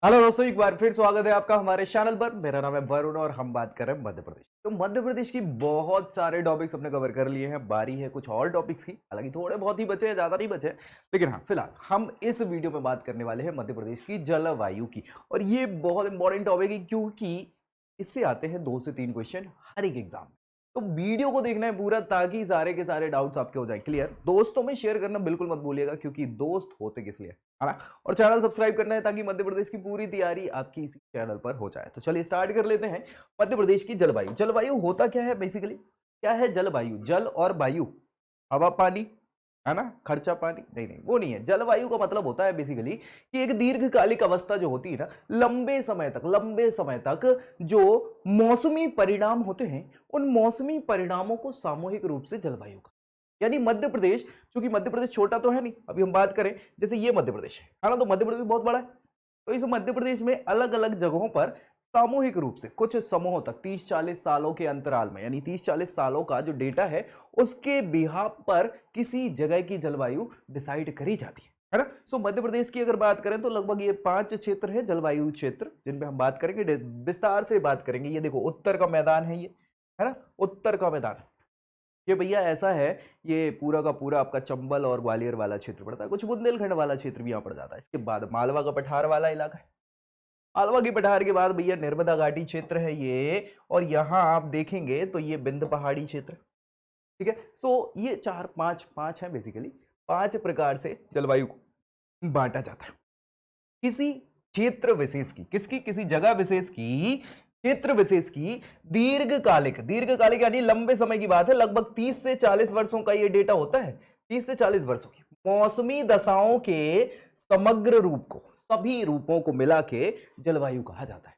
Hello दोस्तों, एक बार फिर स्वागत है आपका हमारे चैनल पर। मेरा नाम है वरुण और हम बात कर रहे हैं मध्य प्रदेश। तो मध्य प्रदेश की बहुत सारे टॉपिक्स हमने कवर कर लिए हैं। बारी है कुछ और टॉपिक्स की, हालांकि थोड़े बहुत ही बचे हैं, ज्यादा नहीं बचे हैं। लेकिन हाँ, फिलहाल हम इस वीडियो में बात करने वाले हैं मध्य प्रदेश की जलवायु की। और ये बहुत इंपॉर्टेंट टॉपिक है क्योंकि इससे आते हैं 2 से 3 क्वेश्चन हर एक एग्जाम में। तो वीडियो को देखना है पूरा ताकि सारे के सारे डाउट्स आपके हो जाए क्लियर। दोस्तों में शेयर करना बिल्कुल मत भूलिएगा क्योंकि दोस्त होते किस लिए, है ना। और चैनल सब्सक्राइब करना है ताकि मध्य प्रदेश की पूरी तैयारी आपकी इसी चैनल पर हो जाए। तो चलिए स्टार्ट कर लेते हैं। मध्य प्रदेश की जलवायु। जलवायु होता क्या है बेसिकली? क्या है जलवायु? जल और वायु, हवा पानी, है ना, खर्चा पानी। नहीं नहीं, वो नहीं है। जलवायु का मतलब होता है बेसिकली कि एक दीर्घकालिक अवस्था जो होती है ना, लंबे समय तक जो मौसमी परिणाम होते हैं, उन मौसमी परिणामों को सामूहिक रूप से जलवायु का। यानी मध्य प्रदेश, क्योंकि मध्य प्रदेश छोटा तो है नहीं, अभी हम बात करें जैसे ये मध्य प्रदेश है ना, तो मध्य प्रदेश बहुत बड़ा है। तो इस मध्य प्रदेश में अलग अलग जगहों पर सामूहिक रूप से कुछ समूहों तक 30-40 सालों के अंतराल में, यानी 30-40 सालों का जो डेटा है उसके बिहाफ पर किसी जगह की जलवायु डिसाइड करी जाती है ना। सो मध्य प्रदेश की अगर बात करें तो लगभग ये 5 क्षेत्र है, जलवायु क्षेत्र, जिनपे हम बात करेंगे, विस्तार से बात करेंगे। ये देखो उत्तर का मैदान है ये, है ना, उत्तर का मैदान। ये भैया ऐसा है, ये पूरा का पूरा आपका चंबल और ग्वालियर वाला क्षेत्र पड़ता है, कुछ बुंदेलखंड वाला क्षेत्र भी यहाँ पड़ जाता है। इसके बाद मालवा का पठार वाला इलाका है। मालवा की पठार के बाद भैया नर्मदा घाटी क्षेत्र है ये, और यहाँ आप देखेंगे तो ये बिंद पहाड़ी क्षेत्र। ठीक है। सो ये चार पांच पांच है बेसिकली, 5 प्रकार से जलवायु को बांटा जाता है। किसी क्षेत्र विशेष की, किसकी, किसी जगह विशेष की, क्षेत्र विशेष की दीर्घकालिक, दीर्घकालिक यानी लंबे समय की बात है, लगभग 30 से 40 वर्षों का ये डेटा होता है। 30 से 40 वर्षों की मौसमी दशाओं के समग्र रूप को, सभी रूपों को मिला के जलवायु कहा जाता है।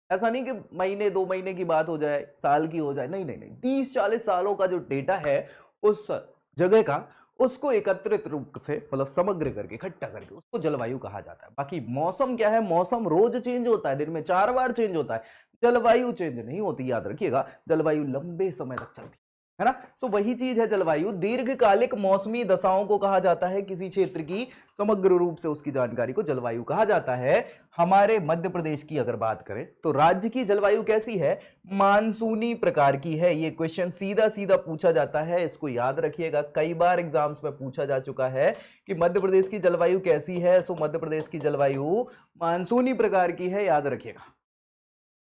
ऐसा नहीं कि महीने 2 महीने की बात हो जाए, साल की हो जाए, नहीं नहीं नहीं, 30-40 सालों का जो डेटा है उस जगह का, उसको एकत्रित रूप से मतलब समग्र करके, इकट्ठा करके उसको जलवायु कहा जाता है। बाकी मौसम क्या है? मौसम रोज चेंज होता है, दिन में 4 बार चेंज होता है। जलवायु चेंज नहीं होती, याद रखिएगा। जलवायु लंबे समय तक चलती है ना। सो वही चीज है जलवायु। दीर्घकालिक मौसमी दशाओं को कहा जाता है, किसी क्षेत्र की समग्र रूप से उसकी जानकारी को जलवायु कहा जाता है। हमारे मध्य प्रदेश की अगर बात करें तो राज्य की जलवायु कैसी है? मानसूनी प्रकार की है। ये क्वेश्चन सीधा सीधा पूछा जाता है, इसको याद रखिएगा। कई बार एग्जाम्स में पूछा जा चुका है कि मध्य प्रदेश की जलवायु कैसी है। सो मध्य प्रदेश की जलवायु मानसूनी प्रकार की है, याद रखिएगा।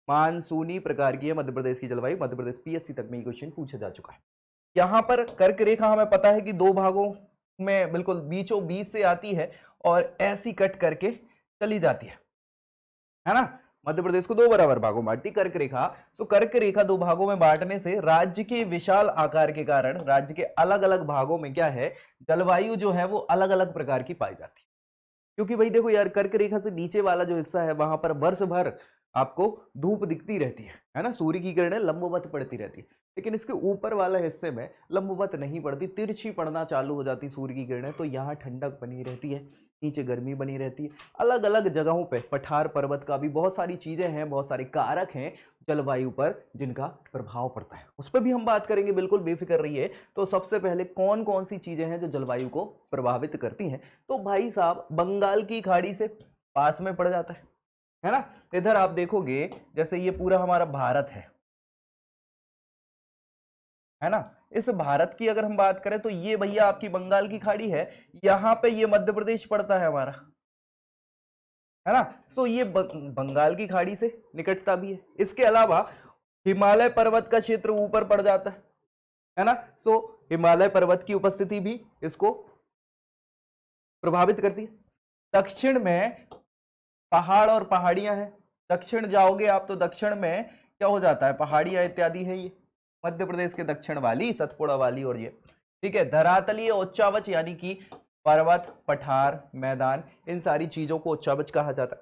मानसूनी प्रकार की है मध्य प्रदेश की जलवायु। मध्य प्रदेश पीएससी तक में ये क्वेश्चन पूछा जा चुका है। यहां पर कर्क रेखा हमें पता है कि 2 भागों में बिल्कुल बीचों बीच से आती है और ऐसी कट करके चली जाती है ना। मध्य प्रदेश को 2 बराबर भागों में बांटती कर्क रेखा। सो कर्क रेखा 2 भागों में बांटने से राज्य के विशाल आकार के कारण राज्य के अलग अलग भागों में क्या है, जलवायु जो है वो अलग अलग प्रकार की पाई जाती है। क्योंकि भाई देखो यार, कर्क रेखा से नीचे वाला जो हिस्सा है वहां पर वर्ष भर आपको धूप दिखती रहती है ना, सूर्य की किरणें लंबवत पड़ती रहती है। लेकिन इसके ऊपर वाले हिस्से में लंबवत नहीं पड़ती, तिरछी पड़ना चालू हो जाती सूर्य की किरणें, तो यहाँ ठंडक बनी रहती है, नीचे गर्मी बनी रहती है। अलग अलग जगहों पे पठार पर्वत का भी बहुत सारी चीजें हैं, बहुत सारे कारक हैं जलवायु पर जिनका प्रभाव पड़ता है, उस पर भी हम बात करेंगे, बिल्कुल बेफिक्र रहिए। तो सबसे पहले कौन कौन सी चीजें हैं जो जलवायु को प्रभावित करती हैं? तो भाई साहब, बंगाल की खाड़ी से पास में पड़ जाता है ना। इधर आप देखोगे जैसे ये पूरा हमारा भारत है ना। इस भारत की अगर हम बात करें तो ये भैया आपकी बंगाल की खाड़ी है, यहां पे ये मध्य प्रदेश पड़ता है हमारा, है ना। सो ये बंगाल की खाड़ी से निकटता भी है। इसके अलावा हिमालय पर्वत का क्षेत्र ऊपर पड़ जाता है ना। सो हिमालय पर्वत की उपस्थिति भी इसको प्रभावित करती है। दक्षिण में पहाड़ और पहाड़ियां हैं, दक्षिण जाओगे आप तो दक्षिण में क्या हो जाता है, पहाड़ियां इत्यादि है। ये मध्य प्रदेश के दक्षिण वाली, सतपुड़ा वाली, और ये ठीक है। धरातलीय उच्चावच यानी कि पर्वत, पठार, मैदान, इन सारी चीजों को उच्चावच कहा जाता है।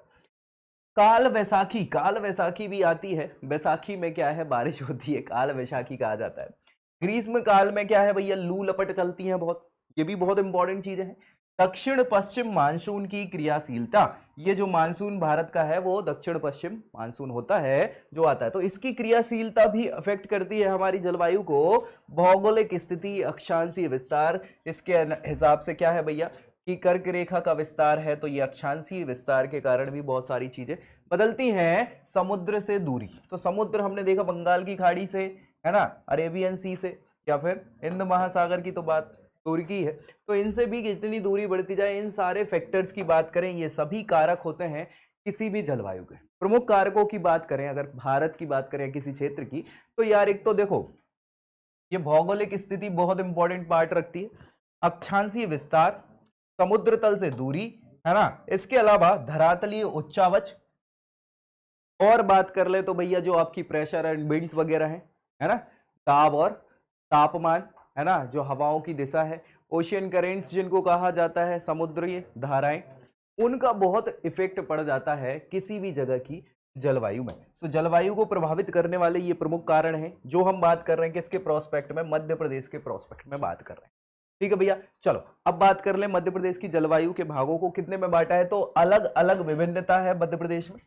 काल वैसाखी, काल वैसाखी भी आती है। वैसाखी में क्या है, बारिश होती है, काल वैसाखी कहा जाता है। ग्रीष्म काल में क्या है भैया, लू लपट चलती है बहुत, ये भी बहुत इंपॉर्टेंट चीजें हैं। दक्षिण पश्चिम मानसून की क्रियाशीलता, ये जो मानसून भारत का है वो दक्षिण पश्चिम मानसून होता है जो आता है, तो इसकी क्रियाशीलता भी अफेक्ट करती है हमारी जलवायु को। भौगोलिक स्थिति, अक्षांशीय विस्तार, इसके हिसाब से क्या है भैया कि कर्क रेखा का विस्तार है, तो ये अक्षांशीय विस्तार के कारण भी बहुत सारी चीजें बदलती हैं। समुद्र से दूरी, तो समुद्र हमने देखा बंगाल की खाड़ी से, है ना, अरेबियन सी से, या फिर हिंद महासागर की तो बात दूर की है। तो इनसे भी कितनी दूरी बढ़ती जाए, इन सारे फैक्टर्स की बात करें, ये सभी कारक होते हैं किसी भी जलवायु के। प्रमुख कारकों की बात करें, अगर भारत की बात करें किसी क्षेत्र की, तो यार एक तो देखो ये भौगोलिक स्थिति बहुत इंपॉर्टेंट पार्ट रखती है। अक्षांशीय विस्तार, समुद्र तल से दूरी, है ना, इसके अलावा धरातलीय उच्चावच, और बात कर ले तो भैया जो आपकी प्रेशर एंड विंड्स वगैरह है ना, दाब और तापमान, है ना, जो हवाओं की दिशा है, ओशियन करेंट्स जिनको कहा जाता है, समुद्रीय धाराएं, उनका बहुत इफेक्ट पड़ जाता है किसी भी जगह की जलवायु में। सो जलवायु को प्रभावित करने वाले ये प्रमुख कारण हैं जो हम बात कर रहे हैं किसके प्रोस्पेक्ट में, मध्य प्रदेश के प्रोस्पेक्ट में बात कर रहे हैं। ठीक है भैया, चलो अब बात कर ले मध्य प्रदेश की जलवायु के भागों को कितने में बांटा है, तो अलग अलग विभिन्नता है मध्य प्रदेश में।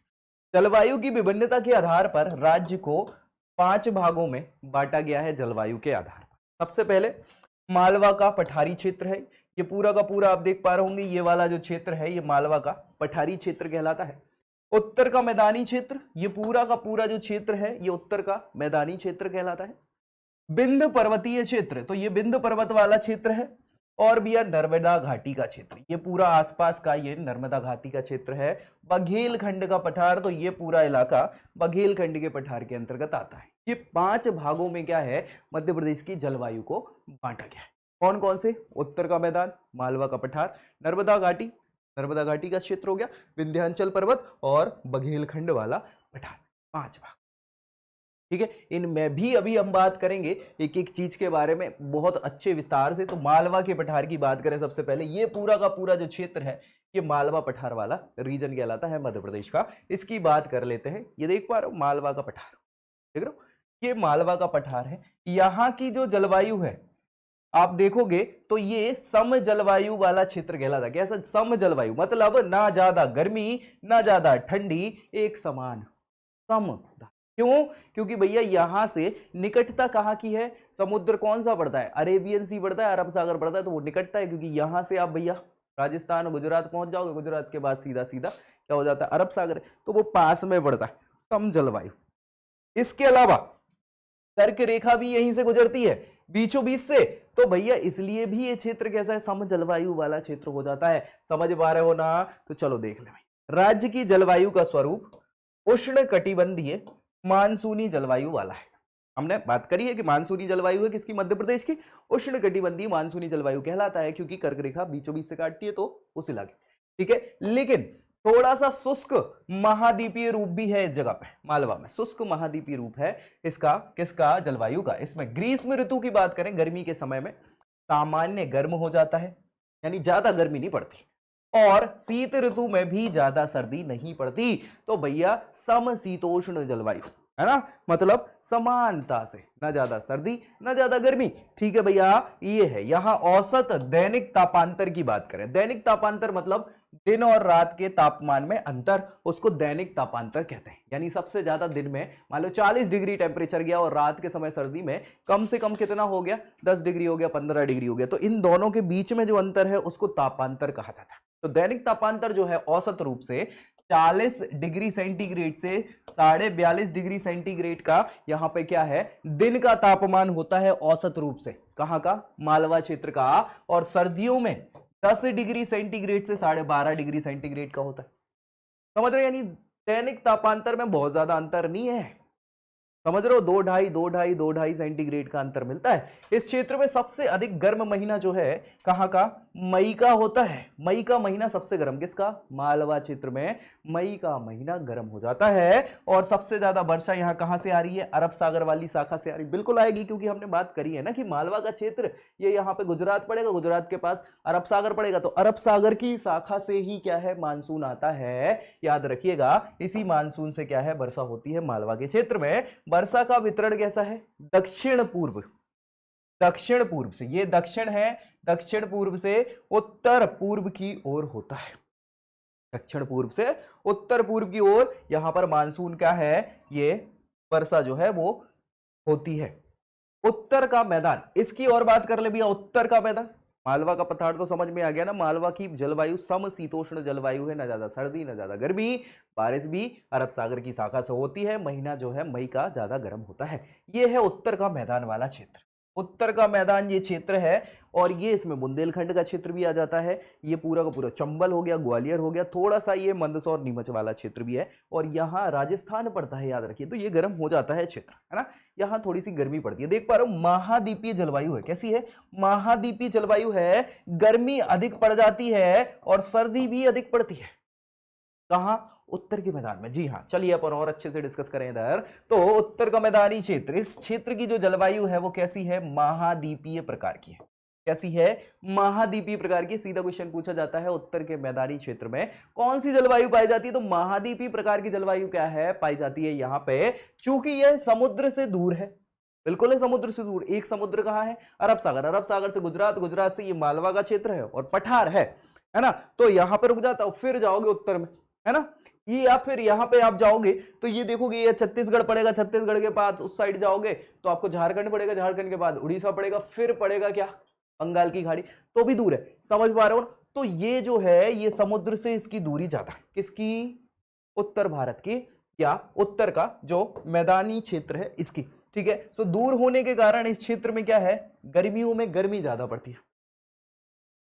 जलवायु की विभिन्नता के आधार पर राज्य को 5 भागों में बांटा गया है जलवायु के आधार पर। सबसे पहले मालवा का पठारी क्षेत्र है, ये पूरा का पूरा आप देख पा रहे होंगे, ये वाला जो क्षेत्र है ये मालवा का पठारी क्षेत्र कहलाता है। उत्तर का मैदानी क्षेत्र, ये पूरा का पूरा जो क्षेत्र है ये उत्तर का मैदानी क्षेत्र कहलाता है। विंध्य पर्वतीय क्षेत्र, तो ये विंध्य पर्वत वाला क्षेत्र है। और भी यार नर्मदा घाटी का क्षेत्र, ये पूरा आसपास का ये नर्मदा घाटी का क्षेत्र है। बघेलखंड का पठार, तो ये पूरा इलाका बघेलखंड के पठार के अंतर्गत आता है। ये 5 भागों में क्या है, मध्य प्रदेश की जलवायु को बांटा गया है। कौन कौन से, उत्तर का मैदान, मालवा का पठार, नर्मदा घाटी का क्षेत्र हो गया, विंध्याचल पर्वत और बघेलखंड वाला पठार, 5 भाग। ठीक है, इनमें भी अभी हम बात करेंगे एक एक चीज के बारे में बहुत अच्छे विस्तार से। तो मालवा के पठार की बात करें सबसे पहले, ये पूरा का पूरा जो क्षेत्र है ये मालवा पठार वाला रीजन कहलाता है मध्य प्रदेश का। इसकी बात कर लेते हैं, ये देख पा रहे हो मालवा का पठार, देख रहे हो, ये मालवा का पठार है। यहाँ की जो जलवायु है आप देखोगे तो ये सम जलवायु वाला क्षेत्र कहलाता है। कैसा सम जलवायु, मतलब ना ज्यादा गर्मी ना ज्यादा ठंडी, एक समान, सम। क्यों, क्योंकि भैया यहां से निकटता कहाँ की है, समुद्र कौन सा पड़ता है, अरेबियन सी पड़ता है, अरब सागर पड़ता है, तो वो निकटता है। क्योंकि यहां से आप भैया राजस्थान गुजरात पहुंच जाओगे, गुजरात के बाद सीधा सीधा क्या हो जाता है, अरब सागर, तो वो पास में पड़ता है, सम जलवायु। इसके अलावा कर्क रेखा भी यहीं से गुजरती है, बीचों बीच से, तो भैया इसलिए भी ये क्षेत्र कैसा है, सम जलवायु वाला क्षेत्र हो जाता है। समझ पा रहे हो ना, तो चलो देख ले भाई। राज्य की जलवायु का स्वरूप उष्ण कटिबंधीय मानसूनी जलवायु वाला है। हमने बात करी है कि मानसूनी जलवायु है किसकी, मध्य प्रदेश की। उष्ण कटिबंधीय मानसूनी जलवायु कहलाता है क्योंकि कर्क रेखा बीचों बीच से काटती है, तो उस इलाके, ठीक है। लेकिन थोड़ा सा शुष्क महाद्वीपीय रूप भी है इस जगह पे, मालवा में शुष्क महाद्वीपीय रूप है इसका, किसका, जलवायु का। इसमें ग्रीष्म ऋतु की बात करें, गर्मी के समय में सामान्य गर्म हो जाता है, यानी ज्यादा गर्मी नहीं पड़ती, और शीत ऋतु में भी ज्यादा सर्दी नहीं पड़ती। तो भैया समशीतोष्ण जलवायु है ना, मतलब समानता से, ना ज्यादा सर्दी ना ज्यादा गर्मी। ठीक है भैया, ये है। यहां औसत दैनिक तापांतर की बात करें, दैनिक तापांतर मतलब दिन और रात के तापमान में अंतर, उसको दैनिक तापांतर कहते हैं। यानी सबसे ज्यादा दिन में मान लो 40 डिग्री टेम्परेचर गया और रात के समय सर्दी में कम से कम कितना हो गया, 10 डिग्री हो गया, 15 डिग्री हो गया, तो इन दोनों के बीच में जो अंतर है उसको तापांतर कहा जाता है। तो दैनिक तापांतर जो है औसत रूप से 40 डिग्री सेंटीग्रेड से 42.5 डिग्री सेंटीग्रेड का यहाँ पे क्या है, दिन का तापमान होता है औसत रूप से, कहाँ का, मालवा क्षेत्र का। और सर्दियों में 10 डिग्री सेंटीग्रेड से 12.5 डिग्री सेंटीग्रेड का होता है। समझ रहे, यानी दैनिक तापांतर में बहुत ज्यादा अंतर नहीं है, समझ रहे हो, 2.5 सेंटीग्रेड का अंतर मिलता है। इस क्षेत्र में सबसे अधिक गर्म महीना जो है कहाँ का, मई का होता है। मई का महीना सबसे गर्म, किसका, मालवा क्षेत्र में मई का महीना गर्म हो जाता है। और सबसे ज्यादा वर्षा यहाँ कहाँ से आ रही है, अरब सागर वाली शाखा से आ रही, बिल्कुल आएगी, क्योंकि हमने बात करी है ना कि मालवा का क्षेत्र ये यहाँ पे गुजरात पड़ेगा, गुजरात के पास अरब सागर पड़ेगा, तो अरब सागर की शाखा से ही क्या है, मानसून आता है। याद रखिएगा, इसी मानसून से क्या है, वर्षा होती है मालवा के क्षेत्र में। वर्षा का वितरण कैसा है, दक्षिण पूर्व, दक्षिण पूर्व से, ये दक्षिण है, दक्षिण पूर्व से उत्तर पूर्व की ओर होता है, दक्षिण पूर्व से उत्तर पूर्व की ओर यहां पर मानसून क्या है, ये वर्षा जो है वो होती है। उत्तर का मैदान, इसकी और बात कर ले भैया, उत्तर का मैदान, मालवा का पठार तो समझ में आ गया ना। मालवा की जलवायु समशीतोष्ण जलवायु है, ना ज्यादा सर्दी ना ज्यादा गर्मी। बारिश भी अरब सागर की शाखा से होती है, महीना जो है मई का ज्यादा गर्म होता है। ये है उत्तर का मैदान वाला क्षेत्र, उत्तर का मैदान ये क्षेत्र है। और ये इसमें बुंदेलखंड का क्षेत्र भी आ जाता है। ये पूरा का पूरा चंबल हो गया, ग्वालियर हो गया, थोड़ा सा ये मंदसौर नीमच वाला क्षेत्र भी है। और यहाँ राजस्थान पड़ता है, याद रखिए। तो ये गर्म हो जाता है क्षेत्र, है ना। यहाँ थोड़ी सी गर्मी पड़ती है, देख पा रहे हो। महाद्वीपीय जलवायु है, कैसी है? महाद्वीपीय जलवायु है। गर्मी अधिक पड़ जाती है और सर्दी भी अधिक पड़ती है। कहां? उत्तर के मैदान में। जी हाँ, चलिए अपन और अच्छे से डिस्कस करें इधर। तो उत्तर का मैदानी क्षेत्र, इस क्षेत्र की जो जलवायु है वो कैसी है? महाद्वीपीय प्रकार की है। कैसी है? महाद्वीपीय प्रकार की। सीधा क्वेश्चन पूछा जाता है, उत्तर के मैदानी क्षेत्र में कौन सी जलवायु पाई जाती है? तो महाद्वीपीय प्रकार की जलवायु क्या है? पाई जाती है यहाँ पे। चूंकि यह समुद्र से दूर है, बिल्कुल है समुद्र से दूर। एक समुद्र कहाँ है? अरब सागर। अरब सागर से गुजरात, गुजरात से ये मालवा का क्षेत्र है और पठार है ना। तो यहां पर रुक जाता हूं, फिर जाओगे उत्तर में, है ना। ये या फिर यहां पे आप जाओगे तो ये देखोगे, ये छत्तीसगढ़ पड़ेगा, छत्तीसगढ़ के बाद उस साइड जाओगे तो आपको झारखंड पड़ेगा, झारखंड के बाद उड़ीसा पड़ेगा, फिर पड़ेगा क्या? बंगाल की खाड़ी। तो भी दूर है, समझ पा रहे हो। तो ये जो है, ये समुद्र से इसकी दूरी ज्यादा। किसकी? उत्तर भारत की, या उत्तर का जो मैदानी क्षेत्र है इसकी। ठीक है। सो दूर होने के कारण इस क्षेत्र में क्या है? गर्मियों में गर्मी ज्यादा पड़ती है।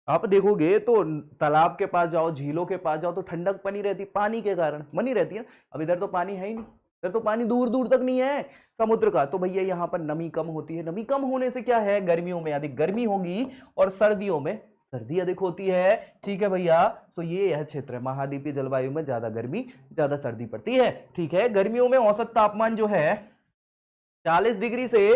आप देखोगे तो तालाब के पास जाओ, झीलों के पास जाओ तो ठंडक बनी रहती, पानी के कारण बनी रहती है। अब इधर तो पानी है ही नहीं, इधर तो पानी दूर दूर तक नहीं है समुद्र का। तो भैया यहाँ पर नमी कम होती है। नमी कम होने से क्या है? गर्मियों में अधिक गर्मी होगी और सर्दियों में सर्दी अधिक होती है। ठीक है भैया। सो ये यह क्षेत्र है, महाद्वीपीय जलवायु में ज्यादा गर्मी ज्यादा सर्दी पड़ती है। ठीक है। गर्मियों में औसत तापमान जो है 40 डिग्री से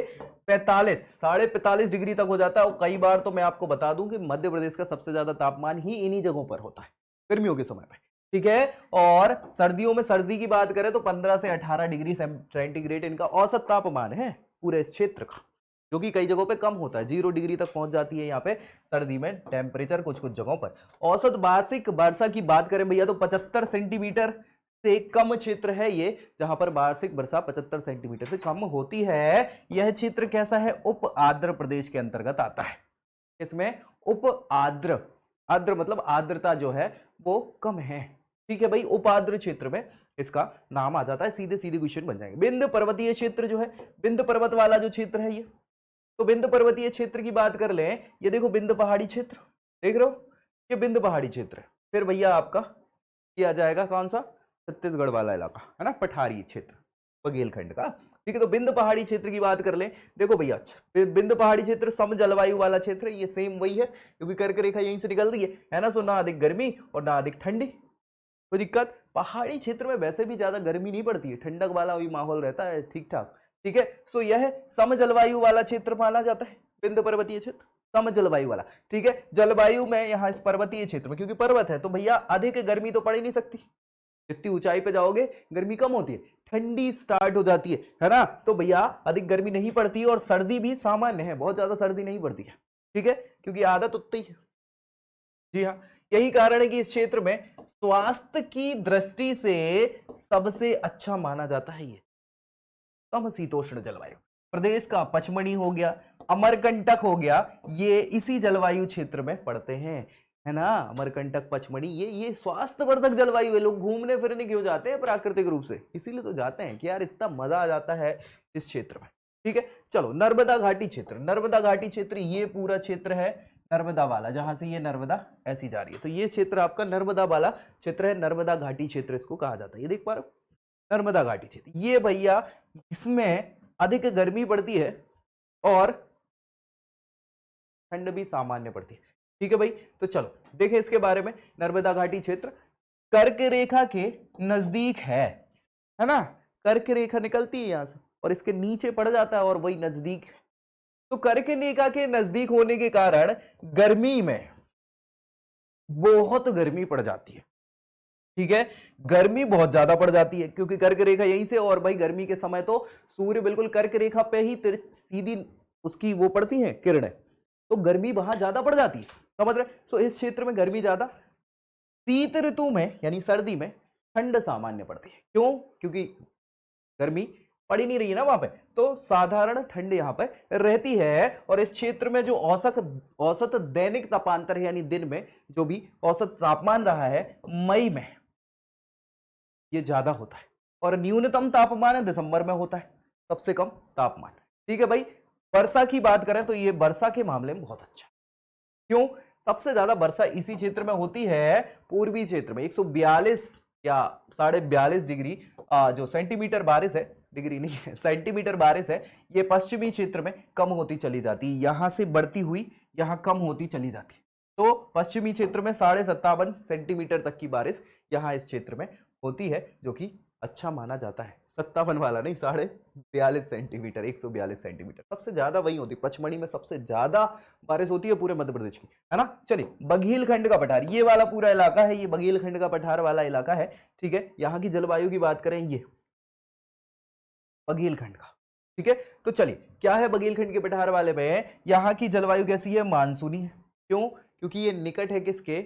45 डिग्री तक हो जाता है। और कई बार तो मैं आपको बता दूं कि मध्य प्रदेश का सबसे ज्यादा तापमान ही इन्हीं जगहों पर होता है गर्मियों के समय में। ठीक है। और सर्दियों में, सर्दी की बात करें तो 15 से 18 डिग्री सेंटीग्रेड इनका औसत तापमान है पूरे इस क्षेत्र का, जो कि कई जगहों पे कम होता है। 0 डिग्री तक पहुंच जाती है यहाँ पे सर्दी में टेम्परेचर कुछ कुछ जगहों पर। औसत वार्षिक वर्षा की बात करें भैया तो 75 सेंटीमीटर से कम क्षेत्र है ये, जहां पर वार्षिक वर्षा 75 सेंटीमीटर से कम होती है। यह क्षेत्र कैसा है? उप आर्द्र प्रदेश के अंतर्गत आता है। इसमें उप आर्द्र, आर्द्र मतलब आर्द्रता जो है वो कम है। ठीक है भाई। उप आर्द्र क्षेत्र में इसका नाम आ जाता है। सीधे सीधे क्वेश्चन बन जाएंगे। बिंद पर्वतीय क्षेत्र जो है, बिंद पर्वत वाला जो क्षेत्र है ये, तो बिंद पर्वतीय क्षेत्र की बात कर ले, ये देखो बिंद पहाड़ी क्षेत्र, देख रहे हो, ये बिंद पहाड़ी क्षेत्र है। फिर भैया आपका ये आ जाएगा कौन सा? छत्तीसगढ़ वाला इलाका, है ना, पठारी क्षेत्र, बघेलखंड का। ठीक है। तो बिंद पहाड़ी क्षेत्र की बात कर ले, देखो भैया, बिंद पहाड़ी क्षेत्र सम जलवायु वाला क्षेत्र, ये सेम वही है क्योंकि कर्क रेखा यहीं से निकल रही है ना। सो ना अधिक गर्मी और ना अधिक ठंडी, कोई दिक्कत। पहाड़ी क्षेत्र में वैसे भी ज्यादा गर्मी नहीं पड़ती है, ठंडक वाला भी माहौल रहता है, ठीक ठाक। ठीक है। सो यह सम जलवायु वाला क्षेत्र माना जाता है बिंद पर्वतीय क्षेत्र, सम जलवायु वाला। ठीक है। जलवायु में यहाँ इस पर्वतीय क्षेत्र में, क्योंकि पर्वत है तो भैया अधिक गर्मी तो पड़ ही नहीं सकती। जितनी ऊंचाई पे जाओगे गर्मी कम होती है, ठंडी स्टार्ट हो जाती है ना। तो भैया अधिक गर्मी नहीं पड़ती और सर्दी भी सामान्य है, बहुत ज्यादा सर्दी नहीं पड़ती है। ठीक है। क्योंकि आदत उतनी है। जी हाँ। यही कारण है कि इस क्षेत्र में स्वास्थ्य की दृष्टि से सबसे अच्छा माना जाता है ये समशीतोष्ण जलवायु। प्रदेश का पचमढ़ी हो गया, अमरकंटक हो गया, ये इसी जलवायु क्षेत्र में पड़ते हैं, है ना। अमरकंटक, पचमढ़ी, ये स्वास्थ्यवर्धक जलवायु है। लोग घूमने फिरने क्यों जाते हैं? प्राकृतिक रूप से इसीलिए तो जाते हैं कि यार इतना मजा आ जाता है इस क्षेत्र में। ठीक है। चलो, नर्मदा घाटी क्षेत्र, नर्मदा घाटी क्षेत्र ये पूरा क्षेत्र है नर्मदा वाला, जहां से ये नर्मदा ऐसी जा रही है। तो ये क्षेत्र आपका नर्मदा वाला क्षेत्र है, नर्मदा घाटी क्षेत्र इसको कहा जाता है। ये देख पा रहे हो, नर्मदा घाटी क्षेत्र। ये भैया इसमें अधिक गर्मी पड़ती है और ठंड भी सामान्य पड़ती है। ठीक है भाई। तो चलो देखें इसके बारे में। नर्मदा घाटी क्षेत्र कर्क रेखा के नजदीक है ना। कर्क रेखा निकलती है यहां से और इसके नीचे पड़ जाता है और वही नजदीक है। तो कर्क रेखा के नजदीक होने के कारण गर्मी में बहुत गर्मी पड़ जाती है। ठीक है। गर्मी बहुत ज्यादा पड़ जाती है क्योंकि कर्क रेखा यहीं से, और भाई गर्मी के समय तो सूर्य बिल्कुल कर्क रेखा पे ही सीधी उसकी वो पड़ती है किरणें, तो गर्मी वहां ज्यादा पड़ जाती है, समझ रहे। सो इस क्षेत्र में गर्मी ज्यादा। शीत ऋतु में यानी सर्दी में ठंड सामान्य पड़ती है। क्यों? क्योंकि गर्मी पड़ ही नहीं रही है ना वहां पे, तो साधारण ठंड यहाँ पे रहती है। और इस क्षेत्र में जो औसत दैनिक तापांतर है, यानी दिन में जो भी औसत तापमान रहा है मई में, ये ज्यादा होता है। और न्यूनतम तापमान है दिसंबर में होता है, सबसे कम तापमान। ठीक है भाई। वर्षा की बात करें तो ये वर्षा के मामले में बहुत अच्छा। क्यों? सबसे ज्यादा वर्षा इसी क्षेत्र में होती है, पूर्वी क्षेत्र में। 142 या 42.5 डिग्री जो सेंटीमीटर बारिश है, डिग्री नहीं है, सेंटीमीटर बारिश है, ये पश्चिमी क्षेत्र में कम होती चली जाती है, यहां से बढ़ती हुई यहां कम होती चली जाती है। तो पश्चिमी क्षेत्र में 57.5 सेंटीमीटर तक की बारिश यहां इस क्षेत्र में होती है, जो कि अच्छा माना जाता है। 57 वाला नहीं, 42.5 सेंटीमीटर, 142 सेंटीमीटर सबसे ज्यादा वही होती है। पचमढ़ी में सबसे ज्यादा बारिश होती है पूरे मध्य प्रदेश की, है ना। चलिए, बघेलखंड का पठार, ये वाला पूरा इलाका है, ये बघेलखंड का पठार वाला इलाका है। ठीक है, यहाँ की जलवायु की बात करें, ये बघेलखंड का। ठीक है, तो चलिए क्या है बघेलखंड के पठार वाले में, यहाँ की जलवायु कैसी है? मानसूनी है। क्यों? क्योंकि ये निकट है किसके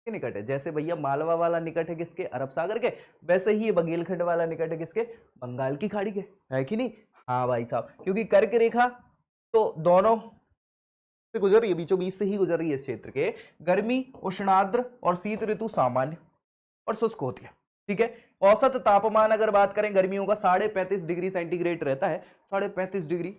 निकट है? जैसे भैया मालवा वाला निकट है किसके? अरब सागर के, वैसे ही ये बघेलखंड वाला निकट है किसके? बंगाल की खाड़ी के, है कि नहीं? हाँ भाई साहब, क्योंकि कर्क रेखा तो दोनों से गुजर रही है, बीचों बीच से ही गुजर रही है। इस क्षेत्र के गर्मी, उष्णाद्र और शीत ऋतु सामान्य और शुष्क होती है। ठीक है, औसत तापमान अगर बात करें गर्मियों का 35.5 डिग्री सेंटीग्रेड रहता है। 35.5 डिग्री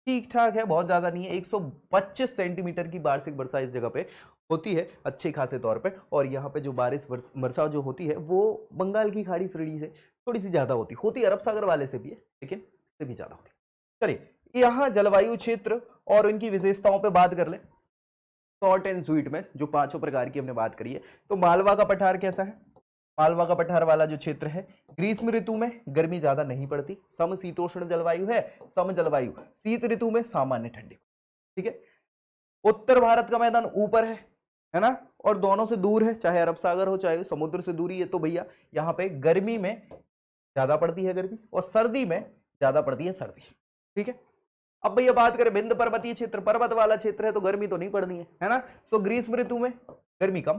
ठीक ठाक है, बहुत ज्यादा नहीं है। 125 सेंटीमीटर की वार्षिक वर्षा इस जगह पे होती है अच्छे खासे तौर पे। और यहाँ पे जो वर्षा जो होती है वो बंगाल की खाड़ी श्रेणी से थोड़ी सी ज्यादा होती अरब सागर वाले से भी है, लेकिन इससे भी ज्यादा होती है। चलिए, यहाँ जलवायु क्षेत्र और इनकी विशेषताओं पे बात कर ले। शॉर्ट एंड स्वीट में जो 5 प्रकार की हमने बात करी है, तो मालवा का पठार कैसा है? मालवा का पठार वाला जो क्षेत्र है, ग्रीष्म ऋतु में गर्मी ज्यादा नहीं पड़ती, समशीतोष्ण जलवायु है, सम जलवायु। शीत ऋतु में सामान्य ठंडी। ठीक है, उत्तर भारत का मैदान ऊपर है ना, और दोनों से दूर है, चाहे अरब सागर हो चाहे समुद्र से दूरी है। तो भैया यहाँ पे गर्मी में ज्यादा पड़ती है गर्मी, और सर्दी में ज्यादा पड़ती है सर्दी। ठीक है, अब भैया बात करें विंध्य पर्वतीय क्षेत्र, पर्वत वाला क्षेत्र है, तो गर्मी तो नहीं पड़नी है ना। सो ग्रीष्म ऋतु में गर्मी कम,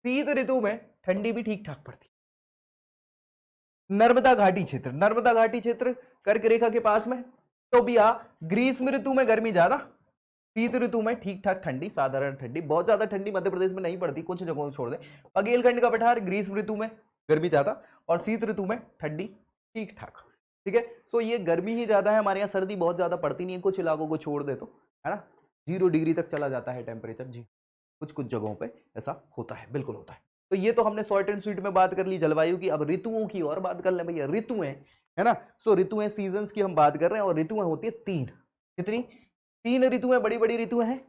शीत ऋतु में ठंडी भी ठीक ठाक पड़ती। नर्मदा घाटी क्षेत्र, नर्मदा घाटी क्षेत्र कर्क रेखा के पास में, तो भैया ग्रीष्म ऋतु में गर्मी ज्यादा, शीत ऋतु में ठीक ठाक ठंडी, साधारण ठंडी। बहुत ज्यादा ठंडी मध्य प्रदेश में नहीं पड़ती, कुछ जगहों को छोड़ दे। बघेलखंड का पठार, ग्रीष्म ऋतु में गर्मी ज्यादा और शीत ऋतु में ठंडी ठीक ठाक। ठीक है, सो ये गर्मी ही ज्यादा है, हमारे यहाँ सर्दी बहुत ज्यादा पड़ती नहीं है, कुछ इलाकों को छोड़ दे तो, है ना। 0 डिग्री तक चला जाता है टेम्परेचर जी, कुछ कुछ जगहों पे ऐसा होता है, बिल्कुल होता है। तो ये तो हमने शॉर्ट एंड स्वीट में बात कर ली जलवायु की। अब ऋतुओं की और बात कर ले भैया, ऋतुएं, है ना। सो ऋतुएं, सीजन्स की हम बात कर रहे हैं, और ऋतुएं होती है 3। कितनी? 3 ऋतुएं, बड़ी बड़ी ऋतुएं हैं।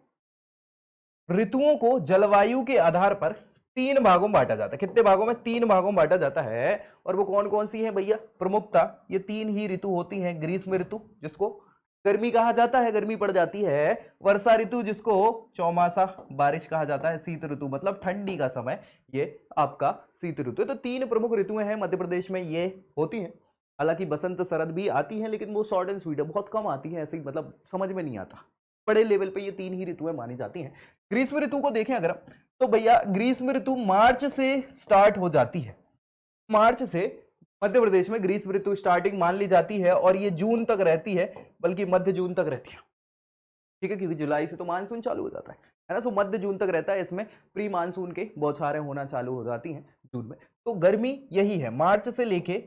ऋतुओं को जलवायु के आधार पर 3 भागों में बांटा जाता है। कितने भागों में? 3 भागों में बांटा जाता है। और वो कौन कौन सी है भैया? प्रमुखता ये 3 ही ऋतु होती हैं। ग्रीष्म ऋतु जिसको गर्मी कहा जाता है, गर्मी पड़ जाती है। वर्षा ऋतु जिसको चौमासा बारिश कहा जाता है। शीत ऋतु मतलब ठंडी का समय, ये आपका शीत ऋतु है। तो 3 प्रमुख ऋतुएं हैं मध्य प्रदेश में, ये होती हैं। हालांकि बसंत शरद भी आती हैं, लेकिन वो शॉर्ट एंड स्वीट है, बहुत कम आती है, ऐसे ही मतलब समझ में नहीं आता। बड़े लेवल पे ये 3 ही ऋतुएं मानी जाती हैं। ग्रीष्म ऋतु को देखें अगर, तो भैया ग्रीष्म ऋतु मार्च से स्टार्ट हो जाती है। मार्च से मध्य प्रदेश में ग्रीष्म ऋतु स्टार्टिंग मान ली जाती है, और ये जून तक रहती है, बल्कि मध्य जून तक रहती है। ठीक है, क्योंकि जुलाई से तो मानसून चालू हो जाता है ना। सो मध्य जून तक रहता है, इसमें प्री मानसून के बौछारें होना चालू हो जाती हैं जून में। तो गर्मी यही है, मार्च से लेके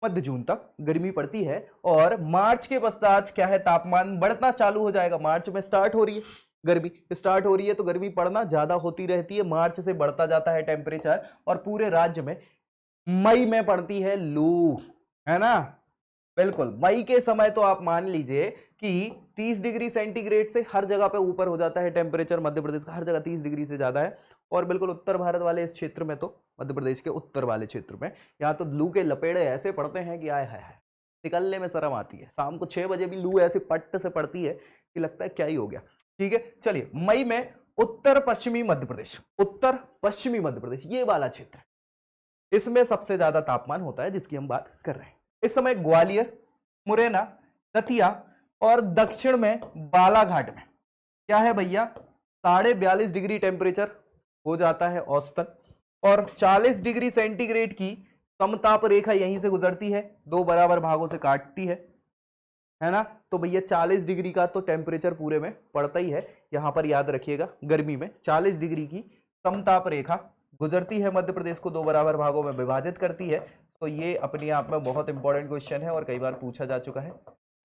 मध्य जून तक गर्मी पड़ती है। और मार्च के पश्चात क्या है, तापमान बढ़ना चालू हो जाएगा। मार्च में स्टार्ट हो रही है गर्मी, स्टार्ट हो रही है तो गर्मी पड़ना ज्यादा होती रहती है। मार्च से बढ़ता जाता है टेम्परेचर, और पूरे राज्य में मई में पड़ती है लू, है ना। बिल्कुल, मई के समय तो आप मान लीजिए कि 30 डिग्री सेंटीग्रेड से हर जगह पे ऊपर हो जाता है टेम्परेचर। मध्य प्रदेश का हर जगह 30 डिग्री से ज्यादा है। और बिल्कुल उत्तर भारत वाले इस क्षेत्र में, तो मध्य प्रदेश के उत्तर वाले क्षेत्र में, यहाँ तो लू के लपेड़े ऐसे पड़ते हैं कि आए है निकलने में शर्म आती है। शाम को 6 बजे भी लू ऐसे पट्ट से पड़ती है कि लगता है क्या ही हो गया। ठीक है, चलिए, मई में उत्तर पश्चिमी मध्य प्रदेश, उत्तर पश्चिमी मध्य प्रदेश ये वाला क्षेत्र, इसमें सबसे ज्यादा तापमान होता है जिसकी हम बात कर रहे हैं। इस समय ग्वालियर, मुरैना, दतिया और दक्षिण में बालाघाट में क्या है भैया, 42.5 डिग्री टेम्परेचर हो जाता है औसतन, और 40 डिग्री सेंटीग्रेड की समताप रेखा यहीं से गुजरती है, दो बराबर भागों से काटती है ना। तो भैया 40 डिग्री का तो टेम्परेचर पूरे में पड़ता ही है। यहां पर याद रखिएगा गर्मी में 40 डिग्री की समताप रेखा गुजरती है, मध्य प्रदेश को दो बराबर भागों में विभाजित करती है। तो ये अपने आप में बहुत इंपॉर्टेंट क्वेश्चन है और कई बार पूछा जा चुका है।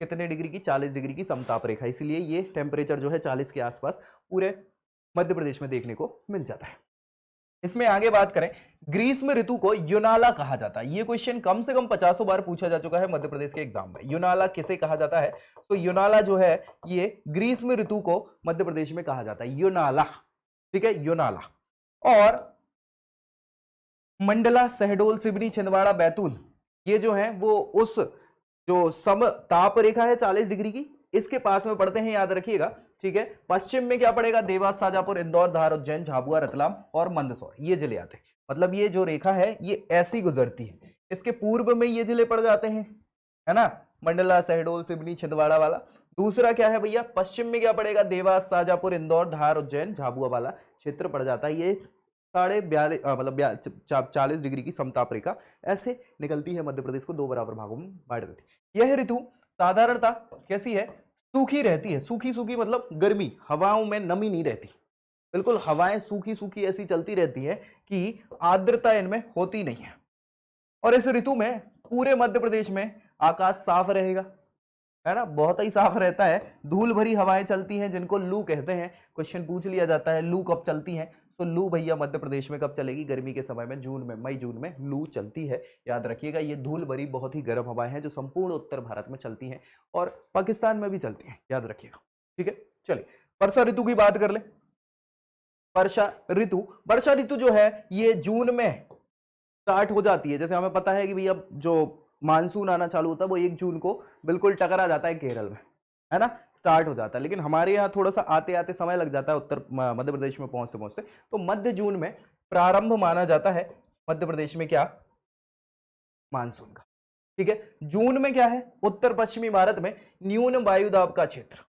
कितने डिग्री की? 40 डिग्री की समताप रेखा, इसलिए ये टेम्परेचर जो है 40 के आसपास पूरे मध्य प्रदेश में देखने को मिल जाता है। इसमें आगे बात करें, ग्रीष्म ऋतु को युनाला कहा जाता है। ये क्वेश्चन कम से कम 50 बार पूछा जा चुका है मध्य प्रदेश के एग्जाम में। युनाला किसे कहा जाता है? तो युनाला जो है ये ग्रीष्म ऋतु को मध्य प्रदेश में कहा जाता है, युनाला। ठीक है, युनाला। और मंडला, शहडोल, सिवनी, छिंदवाड़ा, बैतूल, ये जो है वो उस जो समताप रेखा है 40 डिग्री की, इसके पास में पड़ते हैं, याद रखिएगा। ठीक है, पश्चिम में क्या पड़ेगा? देवास, शाजापुर, इंदौर, धार, उज्जैन, झाबुआ, रतलाम और मंदसौर, ये जिले आते हैं। मतलब ये जो रेखा है ये ऐसी गुजरती है। इसके पूर्व में ये जिले पड़ जाते हैं, है ना, मंडला, शहडोल, सिवनी, छिंदवाड़ा वाला। दूसरा क्या है भैया? पश्चिम में क्या पड़ेगा? देवास, शाजापुर, इंदौर, धार, उज्जैन, झाबुआ वाला क्षेत्र पड़ जाता है। ये 40 डिग्री की समताप रेखा ऐसे निकलती है, मध्य प्रदेश को दो बराबर भागों में बांट देती है। यह ऋतु साधारणतः कैसी है? सूखी रहती है। सूखी सूखी मतलब गर्मी, हवाओं में नमी नहीं रहती, बिल्कुल हवाएं सूखी सूखी ऐसी चलती रहती है कि आर्द्रता इनमें होती नहीं है। और इस ऋतु में पूरे मध्य प्रदेश में आकाश साफ रहेगा, है ना, बहुत ही साफ रहता है। धूल भरी हवाएं चलती हैं जिनको लू कहते हैं। क्वेश्चन पूछ लिया जाता है लू कब चलती हैं? तो लू भैया मध्य प्रदेश में कब चलेगी? गर्मी के समय में, जून में, मई जून में लू चलती है। याद रखिएगा, ये धूल भरी बहुत ही गर्म हवाएं हैं जो संपूर्ण उत्तर भारत में चलती हैं और पाकिस्तान में भी चलती हैं, याद रखिएगा। ठीक है, चलिए वर्षा ऋतु की बात कर ले। वर्षा ऋतु जो है ये जून में स्टार्ट हो जाती है। जैसे हमें पता है कि भैया जो मानसून आना चालू होता है वो 1 जून को बिल्कुल टकरा जाता है केरल में, है ना, स्टार्ट हो जाता है। लेकिन हमारे यहाँ थोड़ा सा आते आते समय लग जाता है उत्तर मध्य प्रदेश में पहुंचते पहुंचते। तो मध्य जून में प्रारंभ माना जाता है मध्य प्रदेश में क्या? मानसून का। ठीक है, जून में क्या है? उत्तर पश्चिमी भारत में न्यून वायुदाब का क्षेत्र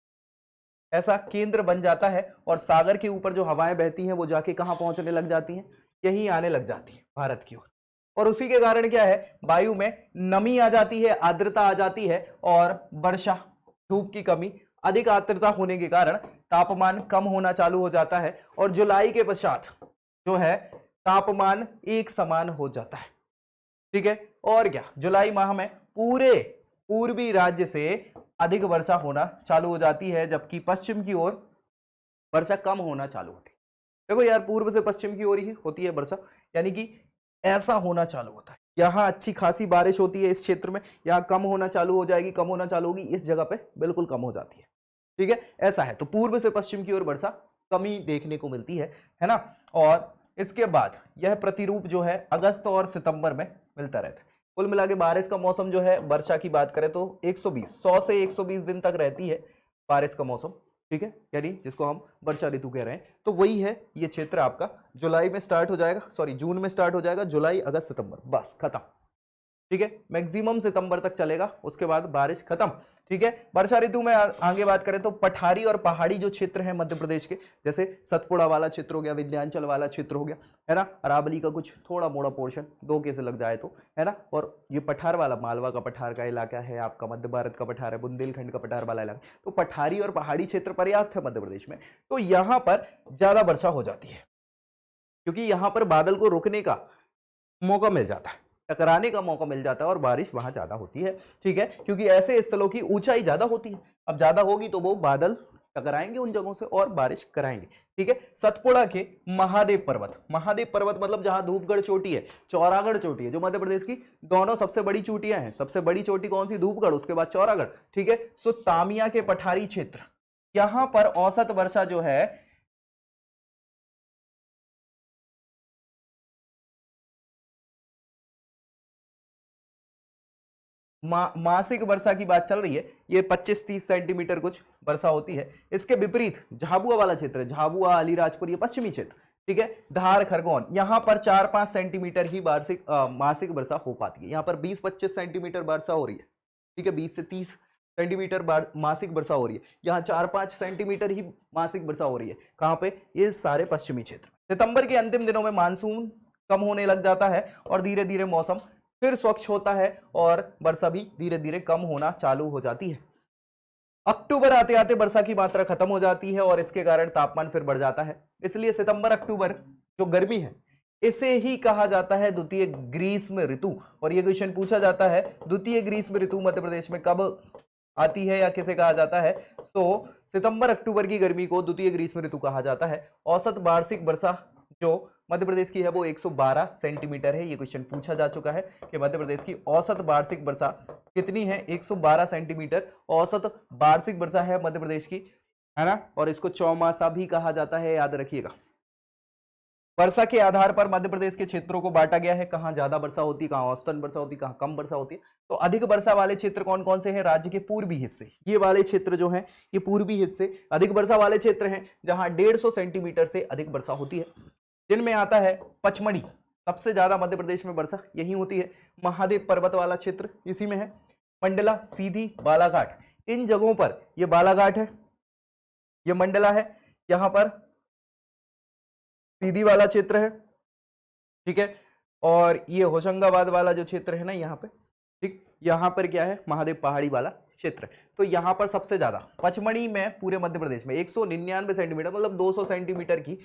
ऐसा केंद्र बन जाता है और सागर के ऊपर जो हवाएं बहती हैं वो जाके कहां पहुंचने लग जाती हैं? यहीं आने लग जाती है भारत की ओर। और उसी के कारण क्या है? वायु में नमी आ जाती है, आर्द्रता आ जाती है और वर्षा, धूप की कमी, अधिक आर्द्रता होने के कारण तापमान कम होना चालू हो जाता है और जुलाई के पश्चात जो है तापमान एक समान हो जाता है। ठीक है, और क्या, जुलाई माह में पूरे पूर्वी राज्य से अधिक वर्षा होना चालू हो जाती है, जबकि पश्चिम की ओर वर्षा कम होना चालू होती है। देखो यार, पूर्व से पश्चिम की ओर ही होती है वर्षा, यानी कि ऐसा होना चालू होता है। यहाँ अच्छी खासी बारिश होती है इस क्षेत्र में, यहाँ कम होना चालू हो जाएगी, कम होना चालू होगी, इस जगह पे बिल्कुल कम हो जाती है। ठीक है, ऐसा है। तो पूर्व से पश्चिम की ओर वर्षा कमी देखने को मिलती है ना। और इसके बाद यह प्रतिरूप जो है अगस्त और सितंबर में मिलता रहता है। कुल मिला के बारिश का मौसम जो है, वर्षा की बात करें तो 100 से 120 दिन तक रहती है बारिश का मौसम। ठीक है, यानी जिसको हम वर्षा ऋतु कह रहे हैं। तो वही है ये क्षेत्र आपका जुलाई में स्टार्ट हो जाएगा, सॉरी जून में स्टार्ट हो जाएगा, जुलाई, अगस्त, सितंबर, बस खत्म। ठीक है, मैक्सिमम सितंबर तक चलेगा, उसके बाद बारिश खत्म। ठीक है, वर्षा ऋतु में आगे बात करें तो पठारी और पहाड़ी जो क्षेत्र है मध्य प्रदेश के, जैसे सतपुड़ा वाला क्षेत्र हो गया, विंध्याचल वाला क्षेत्र हो गया, है ना, अरावली का कुछ थोड़ा मोड़ा पोर्शन, 2 के से लग जाए तो, है ना, और ये पठार वाला, मालवा का पठार का इलाका है आपका, मध्य भारत का पठार है, बुंदेलखंड का पठार वाला इलाका। तो पठारी और पहाड़ी क्षेत्र पर्याप्त है मध्य प्रदेश में, तो यहाँ पर ज्यादा वर्षा हो जाती है क्योंकि यहाँ पर बादल को रुकने का मौका मिल जाता है, टकराने का मौका मिल जाता है और बारिश वहां ज्यादा होती है। ठीक है, क्योंकि ऐसे स्थलों की ऊंचाई ज्यादा होती है। अब ज्यादा होगी तो वो बादल टकराएंगे उन जगहों से और बारिश कराएंगे। ठीक है, सतपुड़ा के महादेव पर्वत मतलब जहां धूपगढ़ चोटी है, चौरागढ़ चोटी है, जो मध्य प्रदेश की दोनों सबसे बड़ी चोटियां हैं। सबसे बड़ी चोटी कौन सी? धूपगढ़, उसके बाद चौरागढ़। ठीक है, सो तामिया के पठारी क्षेत्र, यहां पर औसत वर्षा जो है मासिक वर्षा की बात चल रही है, ये 25-30 सेंटीमीटर कुछ वर्षा होती है। इसके विपरीत झाबुआ वाला क्षेत्र है, झाबुआ, अलीराजपुर, ये पश्चिमी क्षेत्र। ठीक है, धार, खरगोन, यहाँ पर 4-5 सेंटीमीटर ही मासिक वर्षा हो पाती है। यहाँ पर 20-25 सेंटीमीटर वर्षा हो रही है। ठीक है, 20 से 30 सेंटीमीटर मासिक वर्षा हो रही है। यहाँ 4-5 सेंटीमीटर ही मासिक वर्षा हो रही है। कहाँ पे? ये सारे पश्चिमी क्षेत्र। सितंबर के अंतिम दिनों में मानसून कम होने लग जाता है और धीरे धीरे मौसम फिर स्वच्छ होता है और वर्षा भी धीरे धीरे कम होना चालू हो जाती है। अक्टूबर आते आते वर्षा की मात्रा खत्म हो जाती है और इसके कारण तापमान फिर बढ़ जाता है। इसलिए सितंबर अक्टूबर जो गर्मी है इसे ही कहा जाता है द्वितीय ग्रीष्म ऋतु। और ये क्वेश्चन पूछा जाता है द्वितीय ग्रीष्म ऋतु मध्य प्रदेश में कब आती है या किसे कहा जाता है। तो सितंबर अक्टूबर की गर्मी को द्वितीय ग्रीष्म ऋतु कहा जाता है। औसत वार्षिक वर्षा जो मध्य प्रदेश की है वो 112 सेंटीमीटर है। ये क्वेश्चन पूछा जा चुका है कि मध्य प्रदेश की औसत वार्षिक वर्षा कितनी है, 112 सेंटीमीटर औसत वार्षिक वर्षा है मध्य प्रदेश की, है ना। और इसको चौमासा भी कहा जाता है, याद रखिएगा। वर्षा के आधार पर मध्य प्रदेश के क्षेत्रों को बांटा गया है, कहां ज्यादा वर्षा होती है, कहां औसतन वर्षा होती है, कहां कम वर्षा होती है। तो अधिक वर्षा वाले क्षेत्र कौन कौन से हैं, राज्य के पूर्वी हिस्से, ये वाले क्षेत्र जो हैं ये पूर्वी हिस्से अधिक वर्षा वाले क्षेत्र हैं जहां 150 सेंटीमीटर से अधिक वर्षा होती है। जिनमें आता है पचमढ़ी, सबसे ज्यादा मध्य प्रदेश में वर्षा यही होती है। महादेव पर्वत वाला क्षेत्र इसी में है। मंडला, सीधी, बालाघाट, इन जगहों पर, ये बालाघाट है, ये मंडला है, यहां पर सीधी वाला क्षेत्र है, ठीक है। और ये होशंगाबाद वाला जो क्षेत्र है ना यहाँ पे, ठीक, यहाँ पर क्या है, महादेव पहाड़ी वाला क्षेत्र। तो यहाँ पर सबसे ज्यादा पचमढ़ी में पूरे मध्य प्रदेश में 199 सेंटीमीटर मतलब 200 सेंटीमीटर की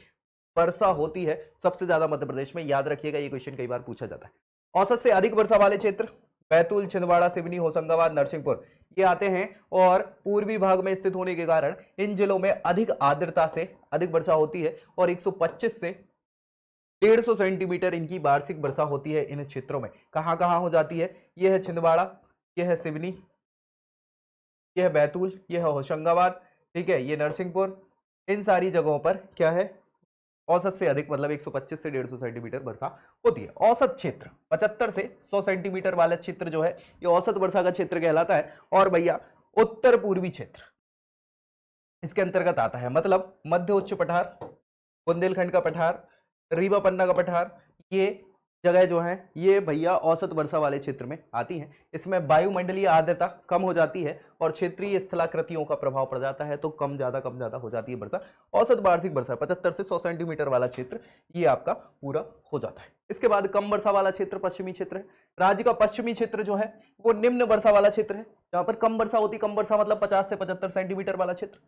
वर्षा होती है, सबसे ज्यादा मध्य प्रदेश में, याद रखिएगा। ये क्वेश्चन कई बार पूछा जाता है। औसत से अधिक वर्षा वाले क्षेत्र बैतूल, छिंदवाड़ा, सिवनी, होशंगाबाद, नरसिंहपुर ये आते हैं। और पूर्वी भाग में स्थित होने के कारण इन जिलों में अधिक आर्द्रता से अधिक वर्षा होती है और 125 से 150 सेंटीमीटर इनकी वार्षिक वर्षा होती है इन क्षेत्रों में। कहां कहां हो जाती है, यह है छिंदवाड़ा, यह है सिवनी, यह है बैतूल, यह है होशंगाबाद, ठीक है, ये नरसिंहपुर, इन सारी जगहों पर क्या है, औसत से अधिक मतलब 125 से 150 सेंटीमीटर वर्षा होती है। औसत क्षेत्र 75 से 100 सेंटीमीटर वाला क्षेत्र जो है ये औसत वर्षा का क्षेत्र कहलाता है। और भैया उत्तर पूर्वी क्षेत्र इसके अंतर्गत आता है, मतलब मध्य उच्च पठार, बुंदेलखंड का पठार, रीवा पन्ना का पठार, ये जगह जो है ये भैया औसत वर्षा वाले क्षेत्र में आती हैं। इसमें वायुमंडलीय आर्द्रता कम हो जाती है और क्षेत्रीय स्थलाकृतियों का प्रभाव पड़ जाता है, तो कम ज्यादा हो जाती है वर्षा। औसत वार्षिक वर्षा 75 से 100 सेंटीमीटर वाला क्षेत्र ये आपका पूरा हो जाता है। इसके बाद कम वर्षा वाला क्षेत्र पश्चिमी क्षेत्र है। राज्य का पश्चिमी क्षेत्र जो है वो निम्न वर्षा वाला क्षेत्र है, जहां पर कम वर्षा होती है। कम वर्षा मतलब 50 से 75 सेंटीमीटर वाला क्षेत्र,